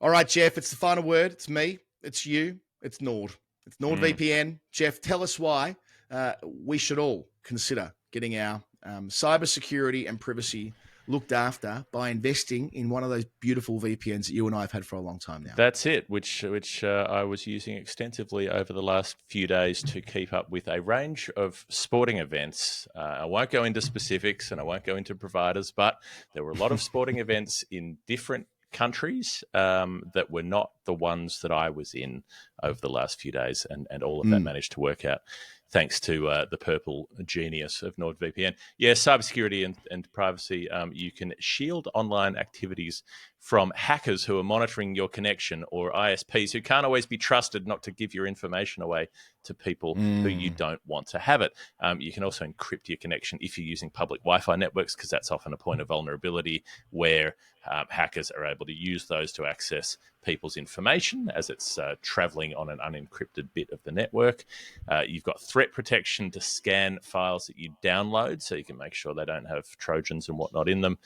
All right, Jeff, it's the final word. It's me. It's you. It's Nord. It's NordVPN. Jeff, tell us why we should all consider getting our cybersecurity and privacy looked after by investing in one of those beautiful VPNs that you and I have had for a long time now. That's it, which I was using extensively over the last few days to keep up with a range of sporting events. I won't go into specifics and I won't go into providers, but there were a lot of sporting events in different countries that were not the ones that I was in over the last few days, and all of that managed to work out thanks to the purple genius of NordVPN. Yeah, cybersecurity and privacy. You can shield online activities from hackers who are monitoring your connection, or ISPs who can't always be trusted not to give your information away to people who you don't want to have it. You can also encrypt your connection if you're using public Wi-Fi networks, because that's often a point of vulnerability where hackers are able to use those to access people's information as it's traveling on an unencrypted bit of the network. You've got threat protection to scan files that you download, so you can make sure they don't have Trojans and whatnot in them.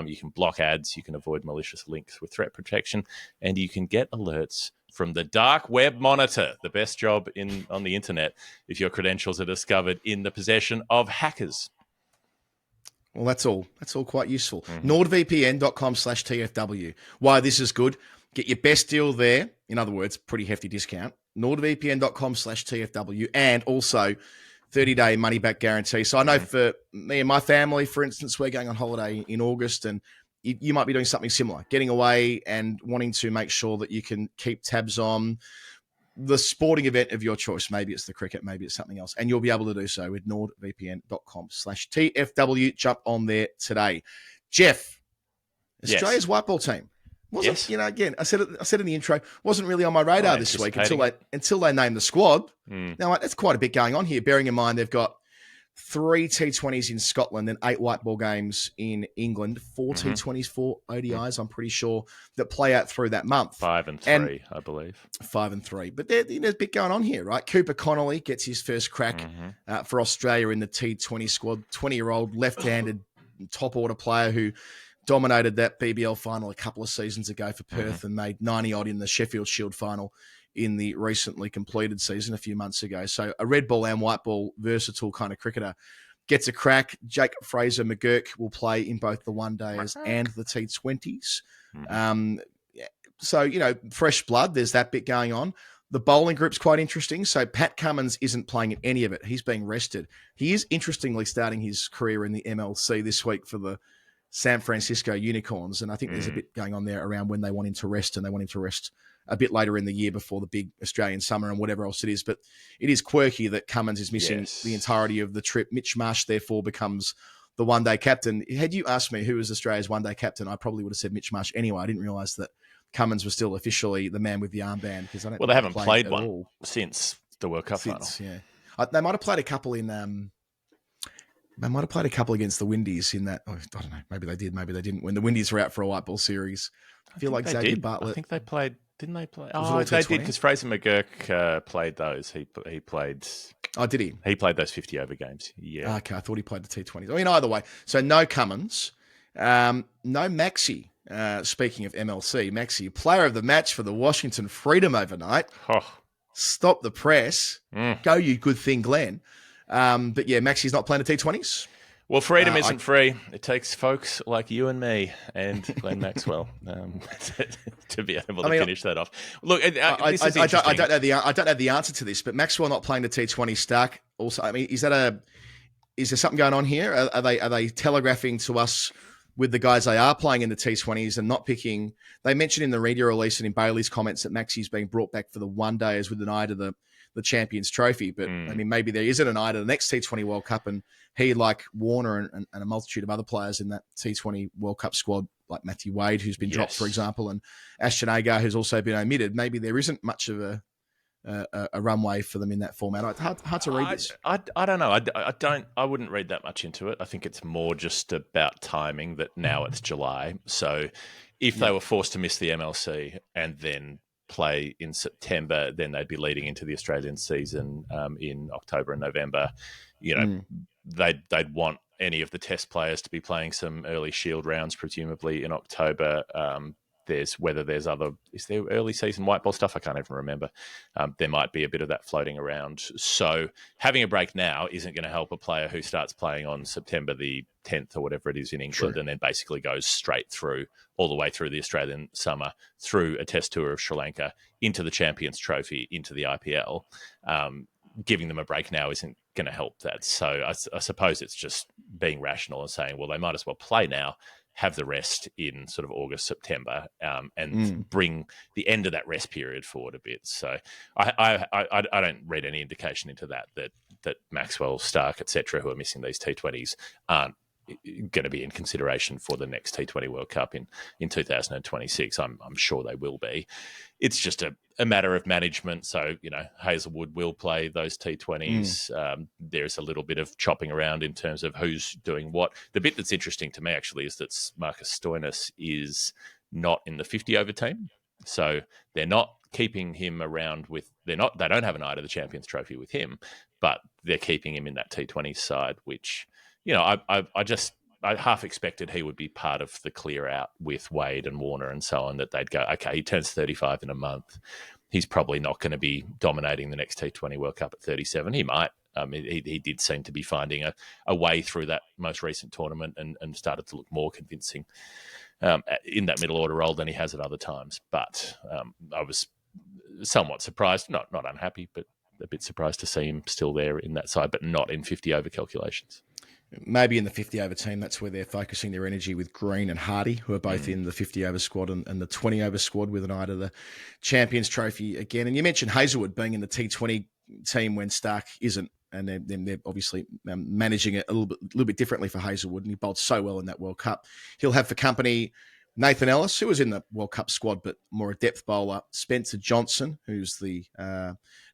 You can block ads, you can avoid malicious links with threat protection, and you can get alerts from the dark web monitor, the best job on the internet, if your credentials are discovered in the possession of hackers. Well, that's all quite useful. NordVPN.com/TFW. Why this is good. Get your best deal there. In other words, pretty hefty discount. NordVPN.com/TFW, and also 30-day money-back guarantee. So I know for me and my family, for instance, we're going on holiday in August, and you might be doing something similar, getting away and wanting to make sure that you can keep tabs on the sporting event of your choice. Maybe it's the cricket, maybe it's something else. And you'll be able to do so with NordVPN.com/TFW. Jump on there today. Jeff, Australia's white ball team. Wasn't, again, I said in the intro, wasn't really on my radar this week until they named the squad. Now, that's quite a bit going on here, bearing in mind they've got 3 T20s in Scotland and 8 white ball games in England, 4 T20s, 4 ODIs, I'm pretty sure, that play out through that month. 5 and 3, I believe. 5 and 3. But there's a bit going on here, right? Cooper Connolly gets his first crack for Australia in the T20 squad, 20-year-old left-handed top-order player who dominated that BBL final a couple of seasons ago for Perth and made 90-odd in the Sheffield Shield final in the recently completed season a few months ago. So a red ball and white ball versatile kind of cricketer gets a crack. Jake Fraser-McGurk will play in both the one-days and the T20s. So, fresh blood, there's that bit going on. The bowling group's quite interesting. So Pat Cummins isn't playing in any of it. He's being rested. He is interestingly starting his career in the MLC this week for the San Francisco Unicorns, and I think there's a bit going on there around when they want him to rest, and they want him to rest a bit later in the year before the big Australian summer and whatever else it is. But it is quirky that Cummins is missing the entirety of the trip. Mitch Marsh, therefore, becomes the one-day captain. Had you asked me who was Australia's one-day captain, I probably would have said Mitch Marsh anyway. I didn't realise that Cummins was still officially the man with the armband. Because I don't they haven't played one since the World Cup final. Yeah, they might have played a couple in... They might have played a couple against the Windies in that. I don't know. Maybe they did. Maybe they didn't. When the Windies were out for a white ball series, I feel like Xavier Bartlett. I think they played. Didn't they play? Oh, they did, because Fraser-McGurk played those. He played. Oh, did he? He played those 50-over games. Yeah. Okay, I thought he played the T20s. I mean, either way. So no Cummins, no Maxi. Speaking of MLC, Maxi, player of the match for the Washington Freedom overnight. Stop the press. Go, you good thing, Glenn. But yeah, Maxi's not playing the T20s. Well, freedom isn't free. It takes folks like you and me and Glenn Maxwell to be able to finish that off. Look, I don't know the answer to this, but Maxwell not playing the T20 Stark. Also, I mean, is there something going on here? Are they telegraphing to us with the guys they are playing in the T20s and not picking? They mentioned in the media release and in Bailey's comments that Maxi's being brought back for the one-days with an eye to the Champions Trophy. But, I mean, maybe there isn't an eye to the next T20 World Cup, and he, like Warner and a multitude of other players in that T20 World Cup squad, like Matthew Wade, who's been dropped, for example, and Ashton Agar, who's also been omitted, maybe there isn't much of a runway for them in that format. It's hard to read this. I don't know. I wouldn't read that much into it. I think it's more just about timing, that now it's July. So if they were forced to miss the MLC and then play in September, then they'd be leading into the Australian season in October and November. They'd want any of the test players to be playing some early Shield rounds, presumably in October. whether there's other, is there early season white ball stuff? I can't even remember. There might be a bit of that floating around. So having a break now isn't going to help a player who starts playing on September the 10th or whatever it is in England, and then basically goes straight through all the way through the Australian summer, through a test tour of Sri Lanka, into the Champions Trophy, into the IPL. Giving them a break now isn't going to help that. So I suppose it's just being rational and saying, well, they might as well play now, have the rest in sort of August, September, and bring the end of that rest period forward a bit. So I don't read any indication into that Maxwell, Stark, etc., who are missing these T20s aren't going to be in consideration for the next T20 World Cup in 2026. I'm sure they will be. It's just a matter of management. So, Hazelwood will play those T20s. There's a little bit of chopping around in terms of who's doing what. The bit that's interesting to me, actually, is that Marcus Stoinis is not in the 50-over team. So they're not keeping him around they don't have an eye to the Champions Trophy with him, but they're keeping him in that T20 side, which, I half expected he would be part of the clear out with Wade and Warner and so on, that they'd go, okay, he turns 35 in a month. He's probably not going to be dominating the next T20 World Cup at 37. He might. He did seem to be finding a way through that most recent tournament and started to look more convincing in that middle order role than he has at other times. But I was somewhat surprised, not unhappy, but a bit surprised to see him still there in that side, but not in 50-over calculations. Maybe in the 50-over team, that's where they're focusing their energy with Green and Hardy, who are both in the 50-over squad and the 20-over squad with an eye to the Champions Trophy again. And you mentioned Hazelwood being in the T20 team when Stark isn't, and they're obviously managing it a little bit differently for Hazelwood, and he bowled so well in that World Cup. He'll have for company Nathan Ellis, who was in the World Cup squad, but more a depth bowler. Spencer Johnson, who's the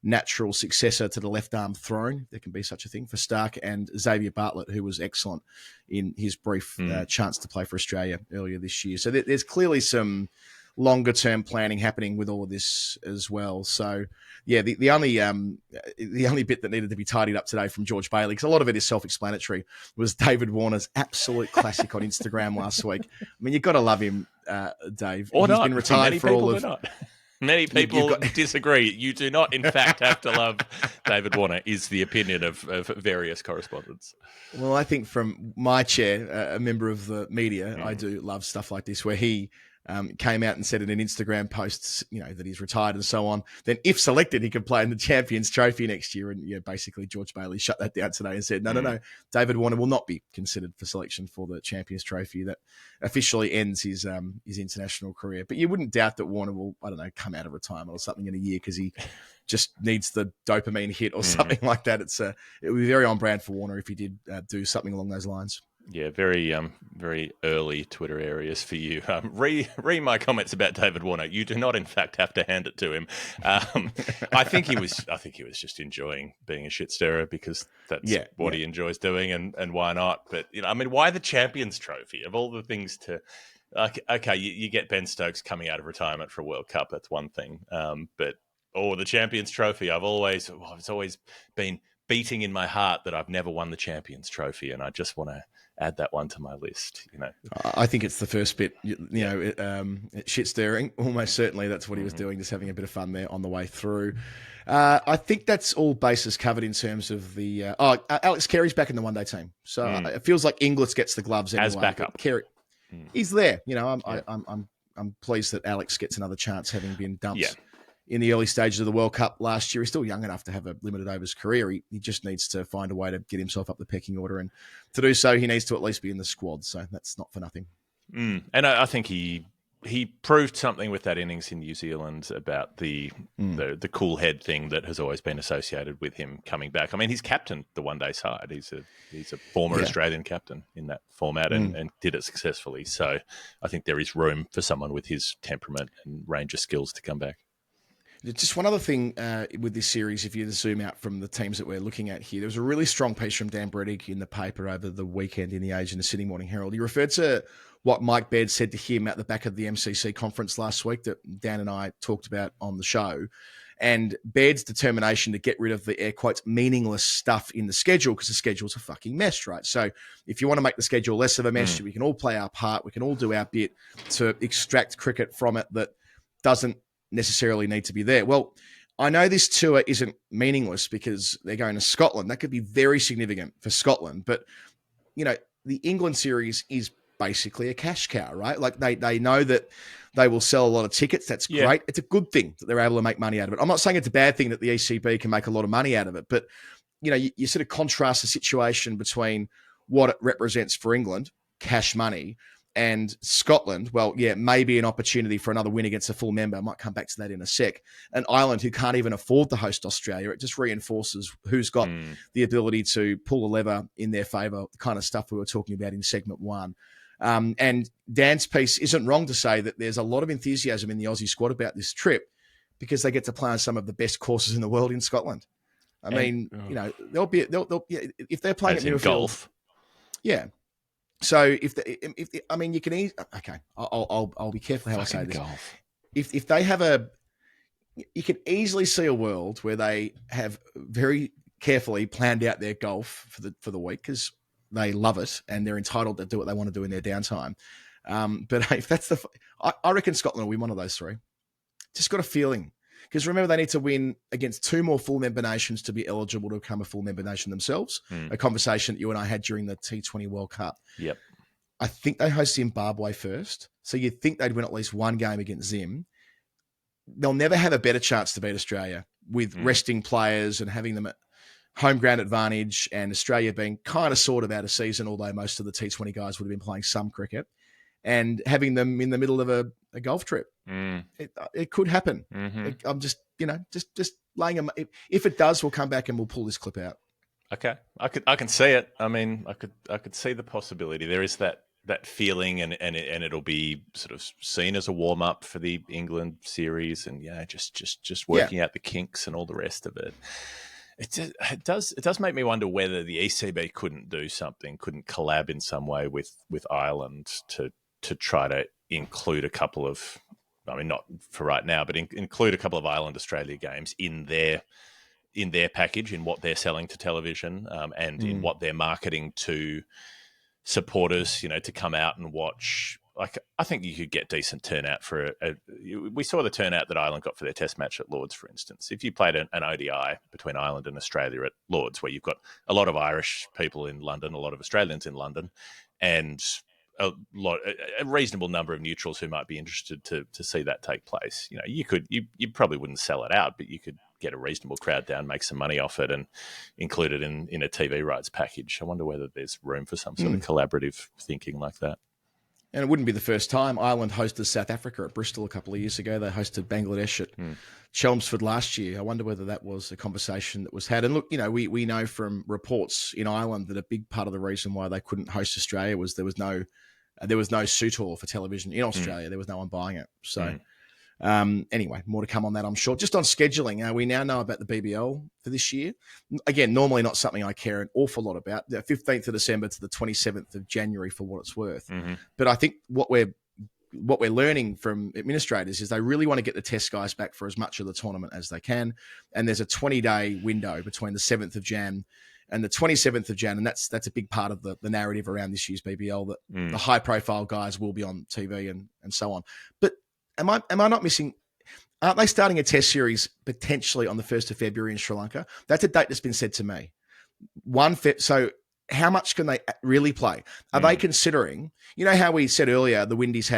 natural successor to the left-arm throne, if there can be such a thing, for Stark, and Xavier Bartlett, who was excellent in his brief chance to play for Australia earlier this year. So there's clearly some longer-term planning happening with all of this as well. So, yeah, the only bit that needed to be tidied up today from George Bailey, because a lot of it is self-explanatory, was David Warner's absolute classic on Instagram last week. I mean, you've got to love him, Dave. Or He's not. been retired for all of... Not. Many people disagree. You do not, in fact, have to love David Warner, is the opinion of various correspondents. Well, I think from my chair, a member of the media, I do love stuff like this, where he came out and said in an Instagram post, that he's retired and so on. Then if selected, he could play in the Champions Trophy next year. And basically George Bailey shut that down today and said, no, David Warner will not be considered for selection for the Champions Trophy. That officially ends his international career. But you wouldn't doubt that Warner will, come out of retirement or something in a year, because he just needs the dopamine hit or something like that. It would be very on brand for Warner if he did do something along those lines. Yeah, very very early Twitter areas for you. Read my comments about David Warner. You do not, in fact, have to hand it to him. I think he was just enjoying being a shit stirrer, because that's what he enjoys doing, and why not? But why the Champions Trophy of all the things to? Okay, you get Ben Stokes coming out of retirement for a World Cup. That's one thing. But the Champions Trophy. It's always been beating in my heart that I've never won the Champions Trophy, and I just want to add that one to my list. I think it's the first bit, shit stirring. Almost certainly that's what he was doing, just having a bit of fun there on the way through. I think that's all bases covered in terms of the Alex Carey's back in the one-day team. So it feels like Inglis gets the gloves anyway. As backup. Carey, he's there. I'm pleased that Alex gets another chance, having been dumped in the early stages of the World Cup last year. He's still young enough to have a limited overs career. He just needs to find a way to get himself up the pecking order. And to do so, he needs to at least be in the squad. So that's not for nothing. And I think he proved something with that innings in New Zealand about the cool head thing that has always been associated with him coming back. I mean, he's captained the one-day side. He's a former Australian captain in that format and did it successfully. So I think there is room for someone with his temperament and range of skills to come back. Just one other thing with this series, if you zoom out from the teams that we're looking at here, there was a really strong piece from Dan Brettig in the paper over the weekend in The Age and the Sydney Morning Herald. He referred to what Mike Baird said to him at the back of the MCC conference last week that Dan and I talked about on the show. and Baird's determination to get rid of the air quotes meaningless stuff in the schedule, because the schedule's a fucking mess, right? So if you want to make the schedule less of a mess, we can all play our part, we can all do our bit to extract cricket from it that doesn't necessarily need to be there. Well, I know this tour isn't meaningless because they're going to Scotland. That could be very significant for Scotland, but the England series is basically a cash cow, right? Like they know that they will sell a lot of tickets. That's great. It's a good thing that they're able to make money out of it. I'm not saying it's a bad thing that the ECB can make a lot of money out of it, but you sort of contrast the situation between what it represents for England, cash money, and Scotland. Well, maybe an opportunity for another win against a full member. I might come back to that in a sec. And Ireland, who can't even afford to host Australia, it just reinforces who's got the ability to pull a lever in their favour, the kind of stuff we were talking about in segment 1. And Dan's piece isn't wrong to say that there's a lot of enthusiasm in the Aussie squad about this trip because they get to play on some of the best courses in the world in Scotland. I mean, they'll if they're playing at Muirfield, golf. Yeah. So you can I'll be careful how I say this. Golf. If they have you can easily see a world where they have very carefully planned out their golf for the week because they love it and they're entitled to do what they want to do in their downtime. But if that's I reckon Scotland will win one of those 3. Just got a feeling. Because remember, they need to win against 2 more full member nations to be eligible to become a full member nation themselves. A conversation that you and I had during the T20 World Cup. Yep. I think they host Zimbabwe first. So you'd think they'd win at least one game against Zim. They'll never have a better chance to beat Australia with resting players and having them at home ground advantage, and Australia being kind of sort of out of season, although most of the T20 guys would have been playing some cricket, and having them in the middle of a golf trip. It could happen. I'm just, just laying them. If it does, we'll come back and we'll pull this clip out. Okay. I can see it. I mean, I could see the possibility. There is that feeling, and it'll be sort of seen as a warm up for the England series, and just working out the kinks and all the rest of it. It does make me wonder whether the ECB couldn't collab in some way with Ireland to try to include a couple of, I mean, not for right now, but include a couple of Ireland Australia games in their package, in what they're selling to television, and in what they're marketing to supporters, to come out and watch. Like, I think you could get decent turnout for we saw the turnout that Ireland got for their test match at Lords, for instance. If you played an ODI between Ireland and Australia at Lords, where you've got a lot of Irish people in London, a lot of Australians in London, and a reasonable number of neutrals who might be interested to see that take place. You probably wouldn't sell it out, but you could get a reasonable crowd down, make some money off it, and include it in a TV rights package. I wonder whether there's room for some sort of collaborative thinking like that. And it wouldn't be the first time. Ireland hosted South Africa at Bristol a couple of years ago. They hosted Bangladesh at Chelmsford last year. I wonder whether that was a conversation that was had. And look, we know from reports in Ireland that a big part of the reason why they couldn't host Australia was there was no suitor for television in Australia. There was no one buying it. So anyway, more to come on that, I'm sure. Just on scheduling, we now know about the BBL for this year. Again, normally not something I care an awful lot about. The 15th of December to the 27th of January for what it's worth. But I think what we're learning from administrators is they really want to get the test guys back for as much of the tournament as they can. And there's a 20-day window between the 7th of Jan and the 27th of Jan, and that's a big part of the narrative around this year's BBL, that the high-profile guys will be on TV and so on. But am I not missing? Aren't they starting a test series potentially on the 1st of February in Sri Lanka? That's a date that's been said to me. So how much can they really play? Are they considering, how we said earlier, the Windies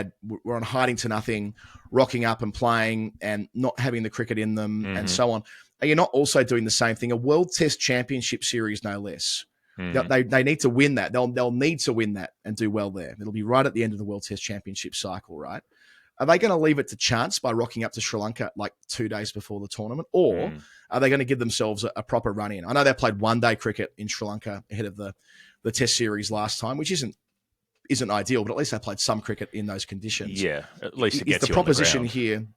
were on hiding to nothing, rocking up and playing and not having the cricket in them and so on. Are you not also doing the same thing? A World Test Championship series, no less. They need to win that. They'll need to win that and do well there. It'll be right at the end of the World Test Championship cycle, right? Are they going to leave it to chance by rocking up to Sri Lanka like 2 days before the tournament? Or are they going to give themselves a proper run in? I know they played one-day cricket in Sri Lanka ahead of the Test series last time, which isn't ideal, but at least they played some cricket in those conditions. Yeah, at least it gets you on the ground.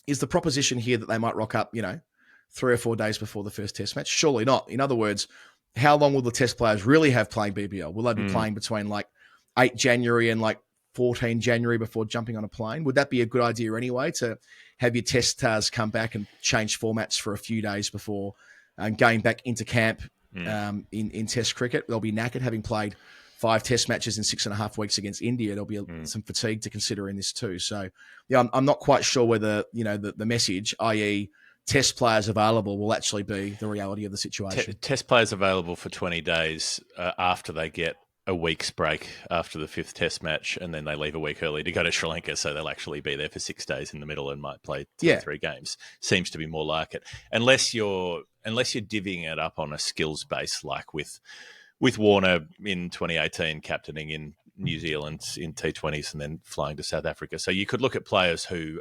Is the proposition here that they might rock up, 3 or 4 days before the first Test match? Surely not. In other words, how long will the Test players really have playing BBL? Will they be playing between like 8 January and like 14 January before jumping on a plane. Would that be a good idea anyway, to have your test stars come back and change formats for a few days before going back into camp in test cricket? They'll be knackered having played 5 test matches in 6.5 weeks against India. There'll be some fatigue to consider in this too. So yeah, I'm not quite sure whether, the message, i.e. test players available, will actually be the reality of the situation. Test players available for 20 days after they get a week's break after the 5th test match, and then they leave a week early to go to Sri Lanka, so they'll actually be there for 6 days in the middle and might play 3 games. Seems to be more like it. Unless you're divvying it up on a skills base, like with Warner in 2018 captaining in New Zealand in T20s and then flying to South Africa. So you could look at players who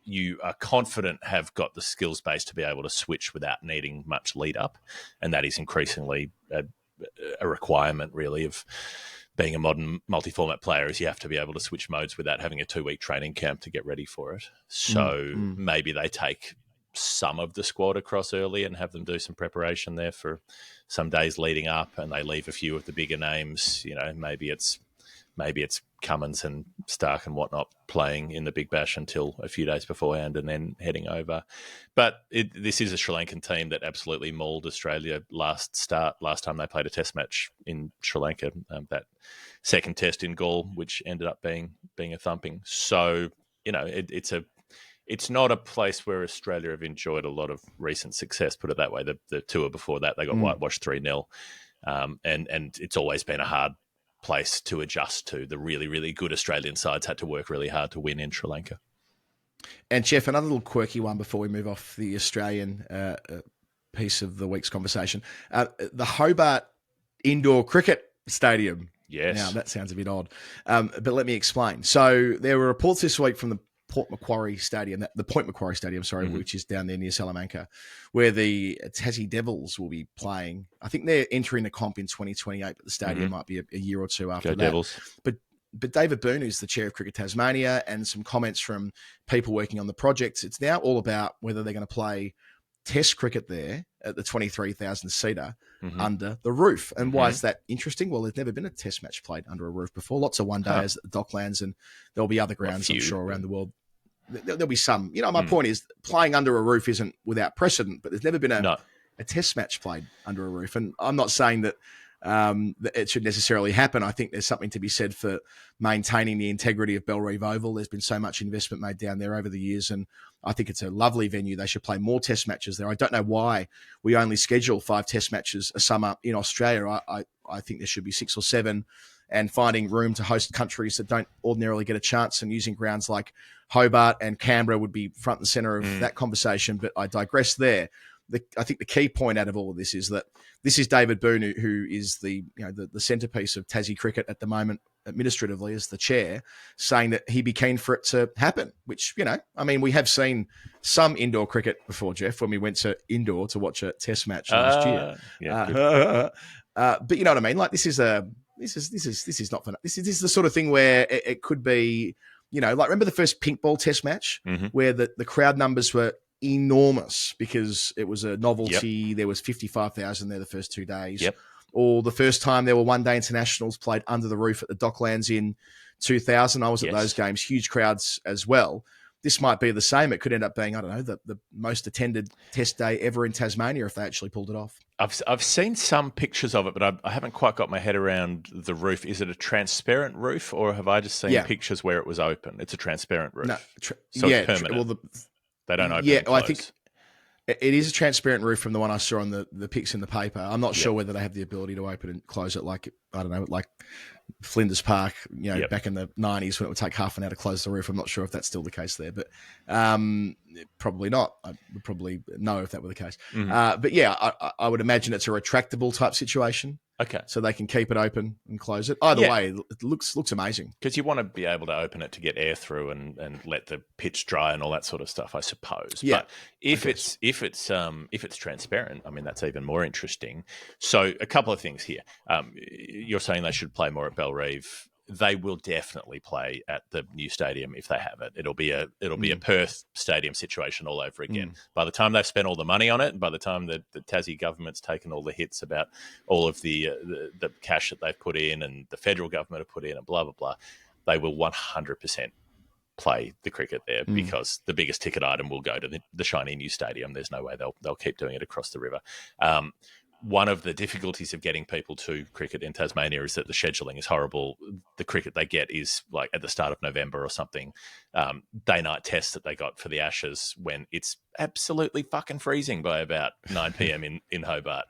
you are confident have got the skills base to be able to switch without needing much lead up, and that is increasingly a requirement, really, of being a modern multi-format player, is you have to be able to switch modes without having a 2-week training camp to get ready for it. So maybe they take some of the squad across early and have them do some preparation there for some days leading up, and they leave a few of the bigger names. Maybe it's Cummins and Stark and whatnot playing in the Big Bash until a few days beforehand and then heading over. But this is a Sri Lankan team that absolutely mauled Australia last time they played a test match in Sri Lanka, that second test in Gaul, which ended up being a thumping. So, it's not a place where Australia have enjoyed a lot of recent success, put it that way. The tour before that, they got whitewashed 3-0. And it's always been a hard place to adjust to. The really, really good Australian sides had to work really hard to win in Sri Lanka. And Jeff, another little quirky one before we move off the Australian piece of the week's conversation. The Hobart Indoor Cricket Stadium. Yes. Now, that sounds a bit odd, but let me explain. So there were reports this week from the Point Macquarie Stadium, which is down there near Salamanca, where the Tassie Devils will be playing. I think they're entering the comp in 2028, but the stadium might be a year or two after that. Devils. But David Boone, who's the chair of Cricket Tasmania, and some comments from people working on the projects, it's now all about whether they're going to play Test cricket there at the 23,000-seater under the roof. And why is that interesting? Well, there's never been a Test match played under a roof before. Lots of one-dayers at the Docklands, and there'll be other grounds, I'm sure, around the world. There'll be some. My point is, playing under a roof isn't without precedent, but there's never been a Test match played under a roof. And I'm not saying that it should necessarily happen. I think there's something to be said for maintaining the integrity of Bellerive Oval. There's been so much investment made down there over the years, and I think it's a lovely venue. They should play more Test matches there. I don't know why we only schedule 5 Test matches a summer in Australia. I think there should be 6 or 7, and finding room to host countries that don't ordinarily get a chance, and using grounds like Hobart and Canberra would be front and center of that conversation. But I digress there. I think the key point out of all of this is that this is David Boone, who is the centerpiece of Tassie cricket at the moment, administratively as the chair, saying that he'd be keen for it to happen, which, we have seen some indoor cricket before, Jeff, when we went to indoor to watch a Test match last year. But you know what I mean? Like, this is not fun. This is the sort of thing where it could be, like, remember the first pink ball Test match where the crowd numbers were enormous because it was a novelty. Yep. There was 55,000 there the first 2 days. Yep. Or the first time there were one-day internationals played under the roof at the Docklands in 2000. I was at those games, huge crowds as well. This might be the same. It could end up being, I don't know, the most attended Test day ever in Tasmania if they actually pulled it off. I've seen some pictures of it, but I haven't quite got my head around the roof. Is it a transparent roof, or have I just seen pictures where it was open? It's a transparent roof. No, so it's permanent. They don't open and close. I think it is a transparent roof from the one I saw on the pics in the paper. I'm not sure whether they have the ability to open and close it like, I don't know, like Flinders Park, back in the 90s when it would take half an hour to close the roof. I'm not sure if that's still the case there, but probably not. I would probably know if that were the case. But yeah, I would imagine it's a retractable type situation. Okay. So they can keep it open and close it. Either way, it looks amazing. Because you want to be able to open it to get air through and let the pitch dry and all that sort of stuff, I suppose. Yeah. But if it's transparent, I mean, that's even more interesting. So a couple of things here. You're saying they should play more at Bellerive. They will definitely play at the new stadium if they have it. It'll be a Perth stadium situation all over again. By the time they've spent all the money on it, and by the time the Tassie government's taken all the hits about all of the cash that they've put in and the federal government have put in and blah, blah, blah, they will 100% play the cricket there because the biggest ticket item will go to the shiny new stadium. There's no way they'll keep doing it across the river. One of the difficulties of getting people to cricket in Tasmania is that the scheduling is horrible. The cricket they get is like at the start of November or something. Day-night tests that they got for the Ashes when it's absolutely fucking freezing by about 9 p.m. in Hobart.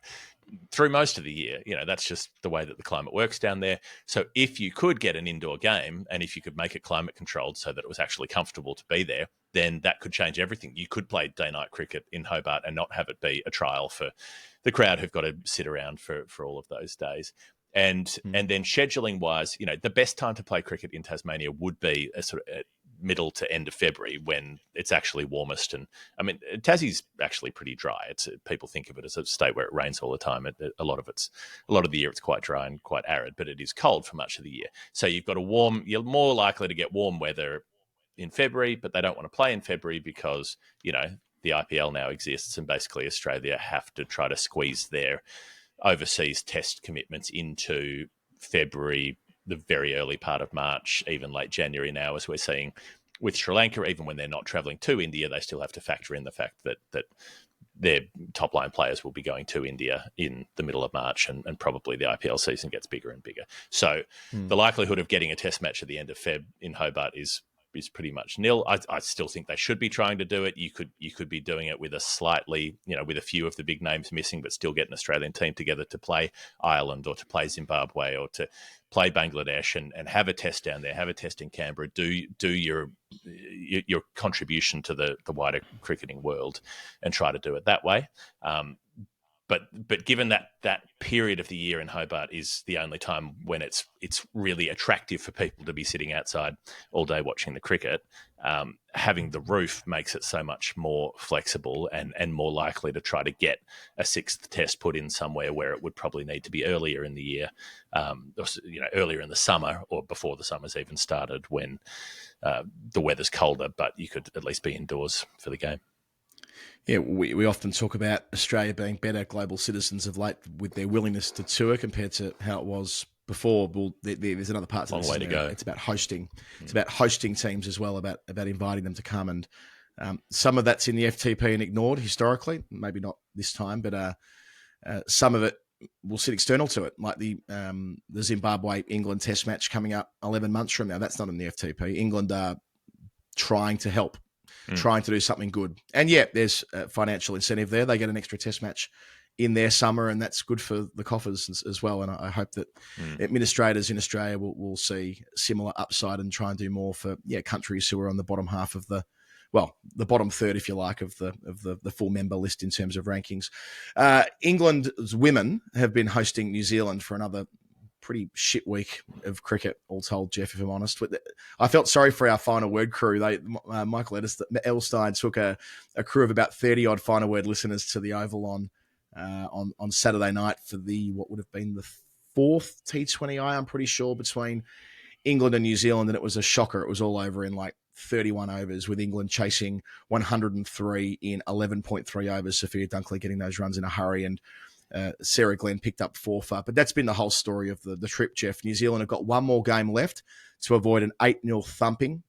Through most of the year, that's just the way that the climate works down there. So if you could get an indoor game and if you could make it climate controlled so that it was actually comfortable to be there, then that could change everything. You could play day-night cricket in Hobart and not have it be a trial for the crowd who've got to sit around for all of those days. And then scheduling wise, the best time to play cricket in Tasmania would be a sort of middle to end of February when it's actually warmest. And I mean, Tassie's actually pretty dry. People think of it as a state where it rains all the time. A lot of the year it's quite dry and quite arid, but it is cold for much of the year. So you're more likely to get warm weather in February, but they don't want to play in February because, the IPL now exists and basically Australia have to try to squeeze their overseas test commitments into February, the very early part of March, even late January now, as we're seeing with Sri Lanka. Even when they're not travelling to India, they still have to factor in the fact that their top-line players will be going to India in the middle of March and probably the IPL season gets bigger and bigger. So the likelihood of getting a test match at the end of Feb in Hobart is pretty much nil. I still think they should be trying to do it. You could be doing it with a slightly, with a few of the big names missing, but still get an Australian team together to play Ireland or to play Zimbabwe or to play Bangladesh and have a test down there, have a test in Canberra, do your contribution to the wider cricketing world and try to do it that way. But given that period of the year in Hobart is the only time when it's really attractive for people to be sitting outside all day watching the cricket, having the roof makes it so much more flexible and more likely to try to get a sixth test put in somewhere where it would probably need to be earlier in the year, earlier in the summer or before the summer's even started when the weather's colder, but you could at least be indoors for the game. Yeah, we often talk about Australia being better global citizens of late with their willingness to tour compared to how it was before. Well, there's another part to this. Long way to go. It's about hosting. It's about hosting teams as well, about inviting them to come. And some of that's in the FTP and ignored historically, maybe not this time, but some of it will sit external to it, like the Zimbabwe-England test match coming up 11 months from now. That's not in the FTP. England are trying to help. Trying to do something good. And yeah, there's a financial incentive there. They get an extra test match in their summer, and that's good for the coffers as well. And I hope that administrators in Australia will see similar upside and try and do more for countries who are on the bottom half of the bottom third, if you like, of the full member list in terms of rankings. England's women have been hosting New Zealand for another pretty shit week of cricket, all told, Jeff, if I'm honest. I felt sorry for our final word crew. Michael Elstein took a crew of about 30-odd final word listeners to the Oval on Saturday night for what would have been the fourth T20I, I'm pretty sure, between England and New Zealand, and it was a shocker. It was all over in like 31 overs, with England chasing 103 in 11.3 overs. Sophia Dunkley getting those runs in a hurry, and Sarah Glenn picked up 4 for. But that's been the whole story of the trip, Jeff. New Zealand have got one more game left to avoid an 8-0 thumping.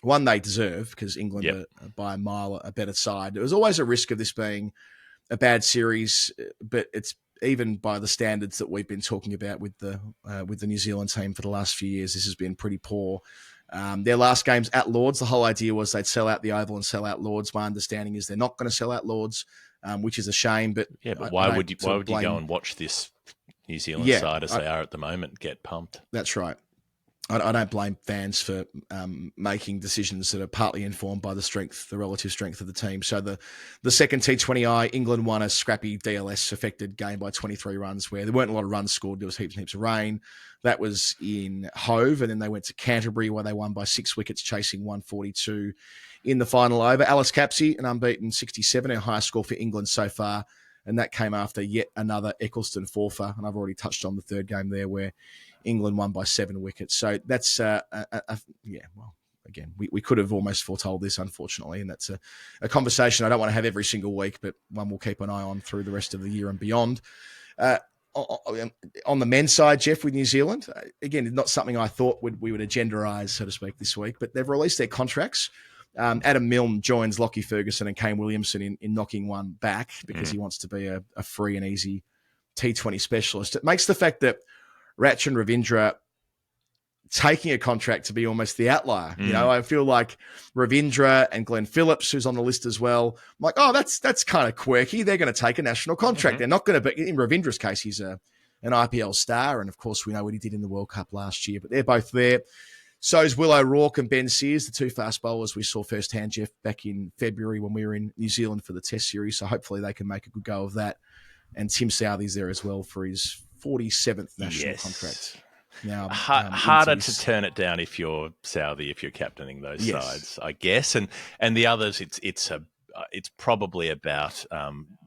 One they deserve, because England are by a mile a better side. There was always a risk of this being a bad series, but it's even by the standards that we've been talking about with the New Zealand team for the last few years, this has been pretty poor. Their last games at Lords, the whole idea was they'd sell out the Oval and sell out Lords. My understanding is they're not going to sell out Lords, which is a shame. But why would you go and watch this New Zealand side as they are at the moment get pumped? That's right. I don't blame fans for making decisions that are partly informed by the relative strength of the team. So the second T20I, England won a scrappy DLS-affected game by 23 runs, where there weren't a lot of runs scored. There was heaps and heaps of rain. That was in Hove, and then they went to Canterbury, where they won by 6 wickets, chasing 142 in the final over. Alice Capsey, an unbeaten 67, our highest score for England so far, and that came after yet another Eccleston forfer, and I've already touched on the third game there, where England won by 7 wickets. So that's, again, we could have almost foretold this, unfortunately, and that's a conversation I don't want to have every single week, but one we'll keep an eye on through the rest of the year and beyond. on the men's side, Jeff, with New Zealand, again, not something I thought we would agenderize, so to speak, this week, but they've released their contracts. Adam Milne joins Lockie Ferguson and Kane Williamson in knocking one back because he wants to be a free and easy T20 specialist. It makes the fact that Rachin Ravindra taking a contract to be almost the outlier. You know, I feel like Ravindra and Glenn Phillips, who's on the list as well, I'm like, oh, that's kind of quirky. They're going to take a national contract. They're not going to be, in Ravindra's case, he's an IPL star. And of course, we know what he did in the World Cup last year, but they're both there. So is Will O'Rourke and Ben Sears, the two fast bowlers we saw firsthand, Jeff, back in February when we were in New Zealand for the Test series. So hopefully they can make a good go of that. And Tim Southey's there as well for his 47th national contract. Now, harder to turn it down if you're Southey, if you're captaining those sides, I guess. And the others, it's probably about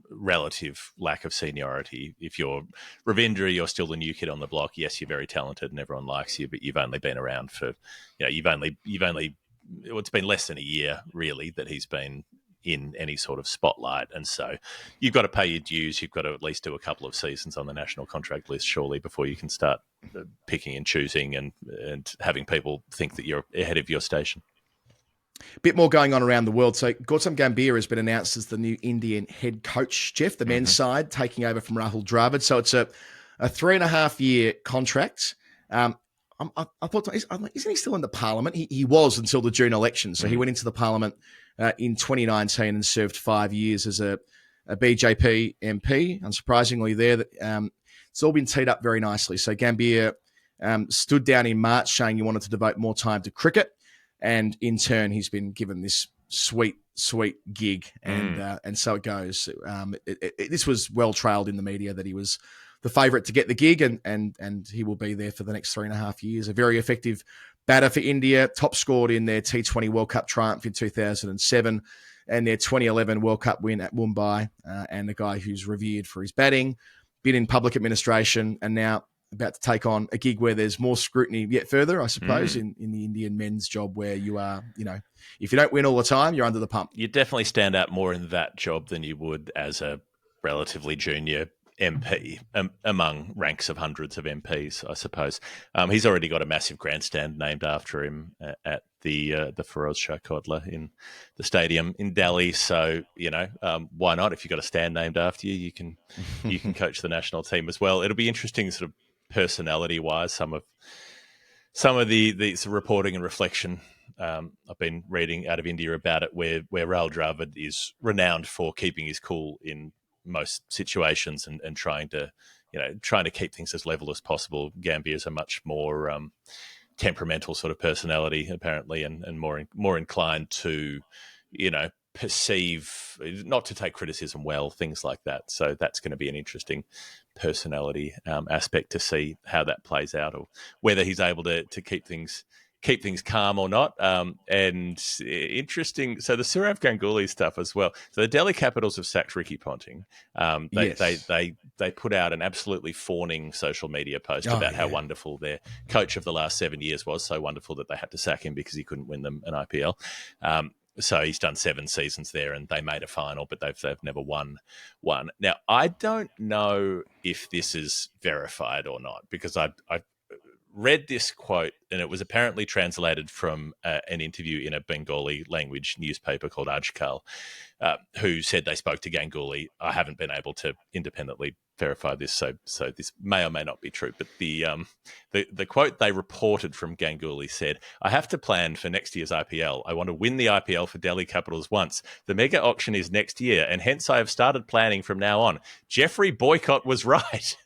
relative lack of seniority. If you're Ravindra, you're still the new kid on the block. Yes, you're very talented and everyone likes you, but you've only been around for, it's been less than a year really that he's been in any sort of spotlight. And so you've got to pay your dues. You've got to at least do a couple of seasons on the national contract list, surely, before you can start picking and choosing and having people think that you're ahead of your station. Bit more going on around the world. So Gautam Gambhir has been announced as the new Indian head coach, Jeff, the men's side, taking over from Rahul Dravid. So it's a 3.5-year contract. I thought, isn't he still in the parliament? He was until the June election. So he went into the parliament in 2019 and served 5 years as a BJP MP. Unsurprisingly there, it's all been teed up very nicely. So Gambhir stood down in March saying he wanted to devote more time to cricket. And in turn, he's been given this sweet gig. And so it goes. This was well trailed in the media that he was the favourite to get the gig, and he will be there for the next 3.5 years. A very effective batter for India, top scored in their T20 World Cup triumph in 2007 and their 2011 World Cup win at Mumbai, and a guy who's revered for his batting, been in public administration, and now about to take on a gig where there's more scrutiny yet further, I suppose, in the Indian men's job, where you are, if you don't win all the time, you're under the pump. You definitely stand out more in that job than you would as a relatively junior MP among ranks of hundreds of MPs, I suppose. He's already got a massive grandstand named after him at the Feroz Shah Kodla in the stadium in Delhi. So, why not? If you've got a stand named after you, you can coach the national team as well. It'll be interesting sort of personality-wise, some of the reporting and reflection I've been reading out of India about it, where Rahul Dravid is renowned for keeping his cool in most situations and trying to keep things as level as possible. Gambhir is a much more temperamental sort of personality, apparently, and more inclined to, perceive, not to take criticism well, things like that. So that's going to be an interesting personality aspect to see how that plays out, or whether he's able to keep things calm or not. And interesting. So the Sourav Ganguly stuff as well. So the Delhi Capitals have sacked Ricky Ponting. They put out an absolutely fawning social media post about how wonderful their coach of the last 7 years was. So wonderful that they had to sack him because he couldn't win them an IPL. So he's done 7 seasons there, and they made a final, but they've never won one. Now, I don't know if this is verified or not, because I read this quote, and it was apparently translated from an interview in a Bengali language newspaper called Ajkal, who said they spoke to Ganguly. I haven't been able to independently verify this, so this may or may not be true. But the quote they reported from Ganguly said, "I have to plan for next year's IPL. I want to win the IPL for Delhi Capitals once. The mega auction is next year, and hence I have started planning from now on. Jeffrey Boycott was right,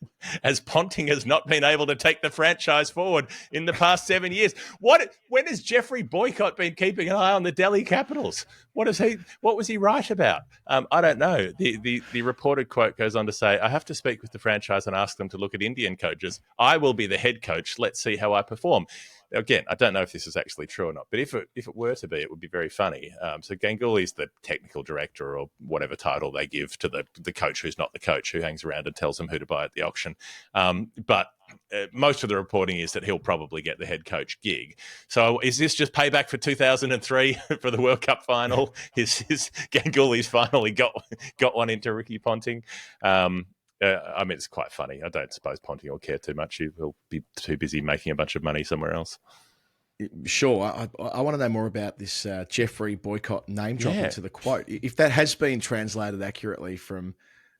as Ponting has not been able to take the franchise forward in the past 7 years." When has Jeffrey Boycott been keeping an eye on the Delhi Capitals? What was he right about? I don't know. The reported quote goes on to say, "I have to speak with the franchise and ask them to look at Indian coaches. I will be the head coach. Let's see how I perform." Again, I don't know if this is actually true or not, but if it were to be, it would be very funny. So Ganguly's the technical director, or whatever title they give to the coach who's not the coach, who hangs around and tells them who to buy at the auction. But most of the reporting is that he'll probably get the head coach gig. So is this just payback for 2003 for the World Cup final? Is Ganguly's finally got one into Ricky Ponting? I mean, it's quite funny. I don't suppose Ponting will care too much. He'll be too busy making a bunch of money somewhere else. Sure. I want to know more about this Jeffrey Boycott name dropping Yeah. to the quote. If that has been translated accurately from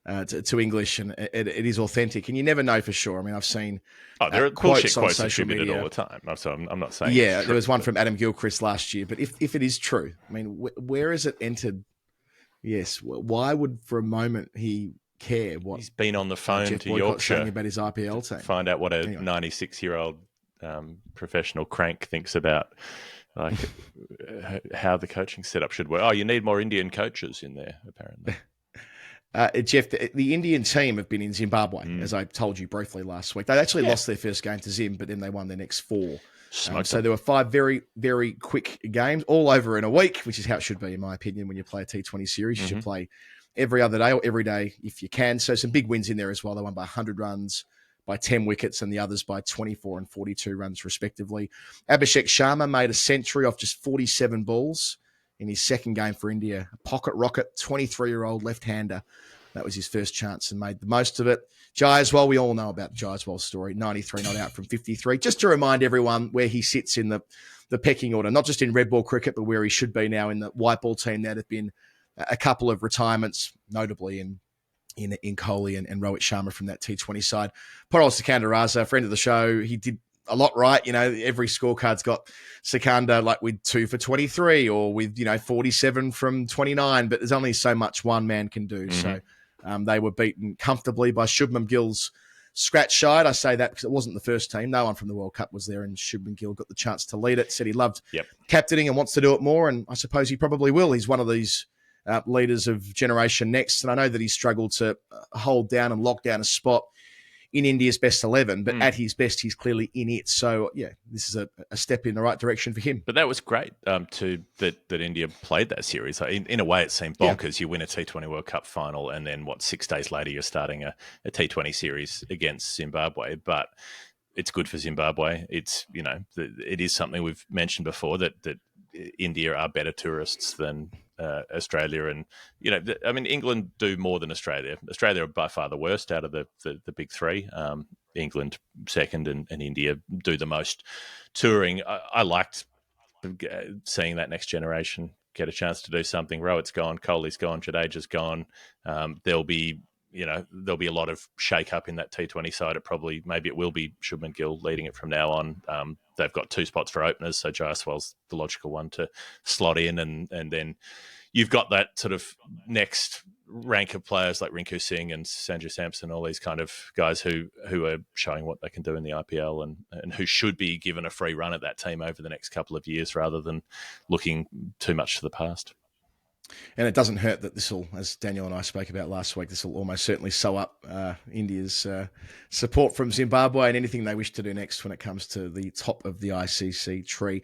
to English and it is authentic, and you never know for sure. I mean, I've seen Oh, there are bullshit quotes on quotes social distributed all media. the time. So I'm not saying it's Yeah, true. there was one from Adam Gilchrist last year. But if it is true, I mean, where has it entered? Yes. Why would for a moment he care what He's been on the phone Jeff to Boycott's saying Yorkshire about his IPL to team? find out what a Anyway. 96-year-old professional crank thinks about like how the coaching setup should work. Oh, you need more Indian coaches in there, apparently. Jeff, the Indian team have been in Zimbabwe, as I told you briefly last week. They actually lost their first game to Zim, but then they won their next 4. So there were 5 very, very quick games, all over in a week, which is how it should be, in my opinion, when you play a T20 series. You should play every other day or every day if you can. So some big wins in there as well. They won by 100 runs, by 10 wickets, and the others by 24 and 42 runs, respectively. Abhishek Sharma made a century off just 47 balls in his second game for India. A pocket rocket, 23-year-old left-hander. That was his first chance and made the most of it. Jaiswal, we all know about Jaiswal's story, 93 not out from 53. Just to remind everyone where he sits in the pecking order, not just in red ball cricket, but where he should be now in the white ball team. There have been a couple of retirements, notably in Kohli and Rohit Sharma from that T20 side. Poor old Sikandar Raza, friend of the show, he did a lot right. You know, every scorecard's got Sikandar like with 2 for 23 or with, 47 from 29, but there's only so much one man can do. So they were beaten comfortably by Shubman Gill's scratch side. I say that because it wasn't the first team. No one from the World Cup was there, and Shubman Gill got the chance to lead it, said he loved captaining and wants to do it more, and I suppose he probably will. He's one of these leaders of Generation Next. And I know that he's struggled to hold down and lock down a spot in India's best 11, but at his best, he's clearly in it. So, yeah, this is a step in the right direction for him. But that was great that India played that series. In a way, it seemed bonkers. You win a T20 World Cup final, and then, 6 days later, you're starting a T20 series against Zimbabwe. But it's good for Zimbabwe. It's, it is something we've mentioned before that India are better tourists than Australia, and England do more than Australia. Australia are by far the worst out of the big 3. England second, and India do the most touring. I liked seeing that next generation get a chance to do something. Rohit's gone, Kohli's gone, Jadeja's gone. There'll be a lot of shake up in that T20 side. Maybe it will be Shubman Gill leading it from now on. They've got 2 spots for openers, so Jaiswal's the logical one to slot in, and then you've got that sort of next rank of players like Rinku Singh and Sanju Samson, all these kind of guys who are showing what they can do in the IPL and who should be given a free run at that team over the next couple of years rather than looking too much to the past. And it doesn't hurt that this will, as Daniel and I spoke about last week, this will almost certainly sew up India's support from Zimbabwe and anything they wish to do next when it comes to the top of the ICC tree.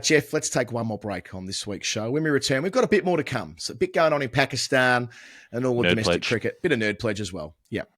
Jeff, let's take one more break on this week's show. When we return, we've got a bit more to come. So a bit going on in Pakistan and all the domestic cricket. Bit of nerd pledge as well. Yeah.